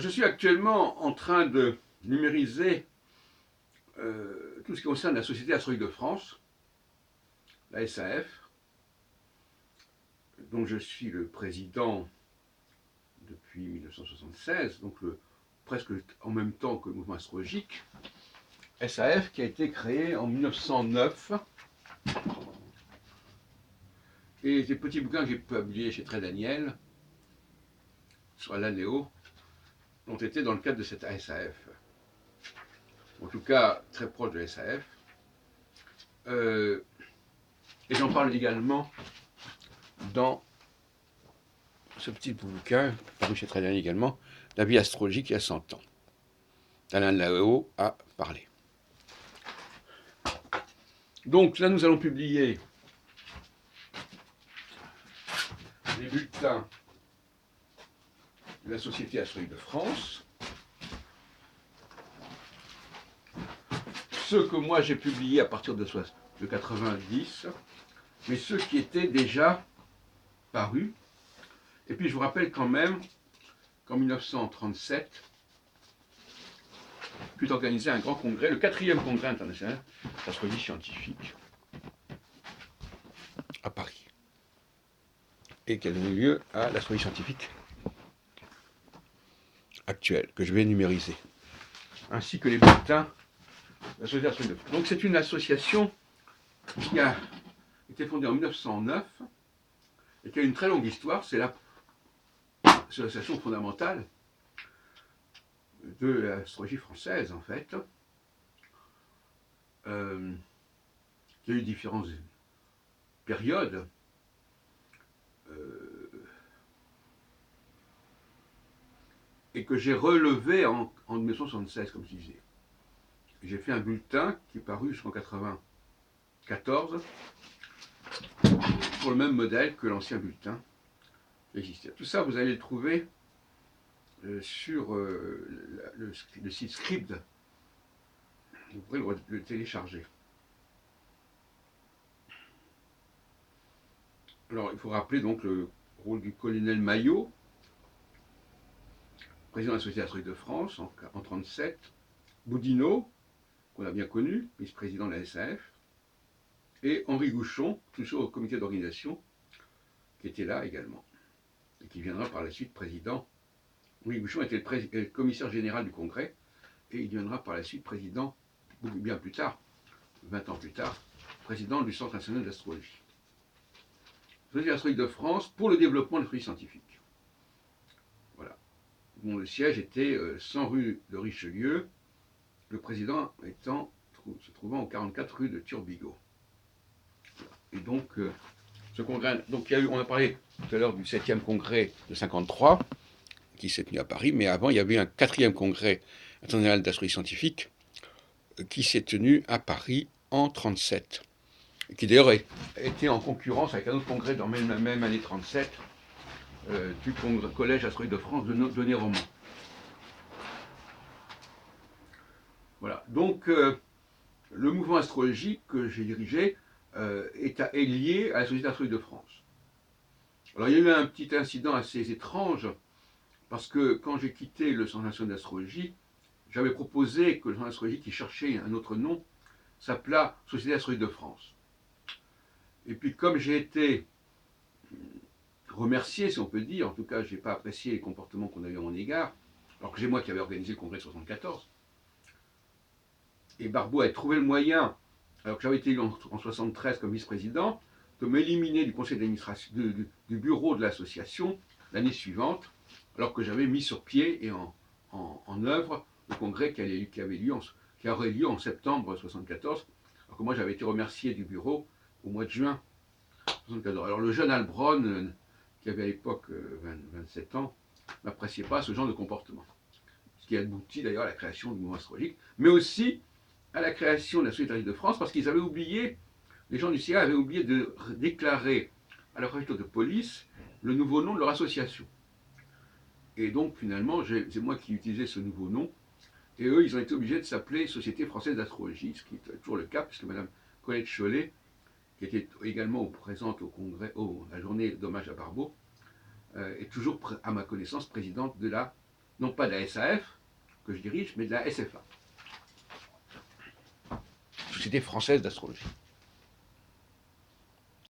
Je suis actuellement en train de numériser tout ce qui concerne la Société astronomique de France, la SAF, dont je suis le président depuis 1976, donc presque en même temps que le mouvement astrologique. SAF qui a été créé en 1909. Et les petits bouquins que j'ai publiés chez Très Daniel sur l'ANEO ont été dans le cadre de cette SAF. En tout cas, très proche de SAF. Et j'en parle également dans ce petit bouquin, paru chez Très Daniel également, La vie astrologique il y a 100 ans. Alain Lao a parlé. Donc là, nous allons publier les bulletins de la Société astronomique de France, ceux que moi j'ai publiés à partir de 90, mais ceux qui étaient déjà parus. Et puis je vous rappelle quand même qu'en 1937 fut organisé un grand congrès, le 4e congrès international d'astrologie scientifique à Paris, et qui a donné lieu à l'astrologie scientifique actuelle, que je vais numériser, ainsi que les bulletins de la Société astronomique de France. Donc c'est une association qui a été fondée en 1909 et qui a une très longue histoire. C'est l'association fondamentale de l'astrologie française, en fait. Il y a eu différentes périodes. Et que j'ai relevé en 1976, comme je disais. J'ai fait un bulletin qui est paru jusqu'en 1994, pour le même modèle que l'ancien bulletin qui existait. Tout ça, vous allez le trouver sur le site Scribd. Vous pourrez le télécharger. Alors, il faut rappeler donc le rôle du colonel Maillot, président de la Société astronomique de France en 1937, Boudinot, qu'on a bien connu, vice-président de la SAF, et Henri Gouchon, toujours au comité d'organisation, qui était là également, et qui viendra par la suite président. Henri Gouchon était le commissaire général du Congrès, et il deviendra par la suite président, bien plus tard, 20 ans plus tard, président du Centre national d'Astrologie. Société astronomique de France pour le développement de l'astrologie scientifique. Voilà. Bon, le siège était 100 rue de Richelieu, le président se trouvant au 44 rue de Turbigo. Et donc, ce congrès, donc on a parlé tout à l'heure du 7e congrès de 53, qui s'est tenu à Paris, mais avant, il y avait un 4e congrès international d'astrologie scientifique qui s'est tenu à Paris en 1937, qui d'ailleurs était en concurrence avec un autre congrès dans la même année 1937, du Collège astronomique de France de Néroman. Voilà, donc le mouvement astrologique que j'ai dirigé est lié à la Société astronomique de France. Alors il y a eu un petit incident assez étrange, parce que quand j'ai quitté le Centre national d'astrologie, j'avais proposé que le Centre d'astrologie, qui cherchait un autre nom, s'appelât Société astronomique de France. Et puis comme j'ai été remercié, si on peut dire, en tout cas je n'ai pas apprécié les comportements qu'on a eu à mon égard, alors que c'est moi qui avais organisé le congrès de 1974, et Barbeau a trouvé le moyen, alors que j'avais été élu en 1973 comme vice-président, de m'éliminer du conseil d'administration, du bureau de l'association l'année suivante, alors que j'avais mis sur pied et en œuvre le congrès qui aurait lieu en septembre 1974, alors que moi j'avais été remercié du bureau au mois de juin 1974. Alors le jeune Albron, qui avait à l'époque 27 ans, n'appréciait pas ce genre de comportement. Ce qui a abouti d'ailleurs à la création du mouvement astrologique, mais aussi à la création de la Société astronomique de France, parce qu'ils avaient oublié, les gens du CIA avaient oublié de déclarer à la préfecture de police le nouveau nom de leur association. Et donc finalement, c'est moi qui utilisais ce nouveau nom, et eux, ils ont été obligés de s'appeler Société française d'astrologie, ce qui est toujours le cas, puisque Mme Colette Chollet, qui était également présente au congrès, à la journée d'hommage à Barbeau, est toujours, à ma connaissance, présidente de la non pas de la SAF que je dirige, mais de la SFA, Société française d'astrologie.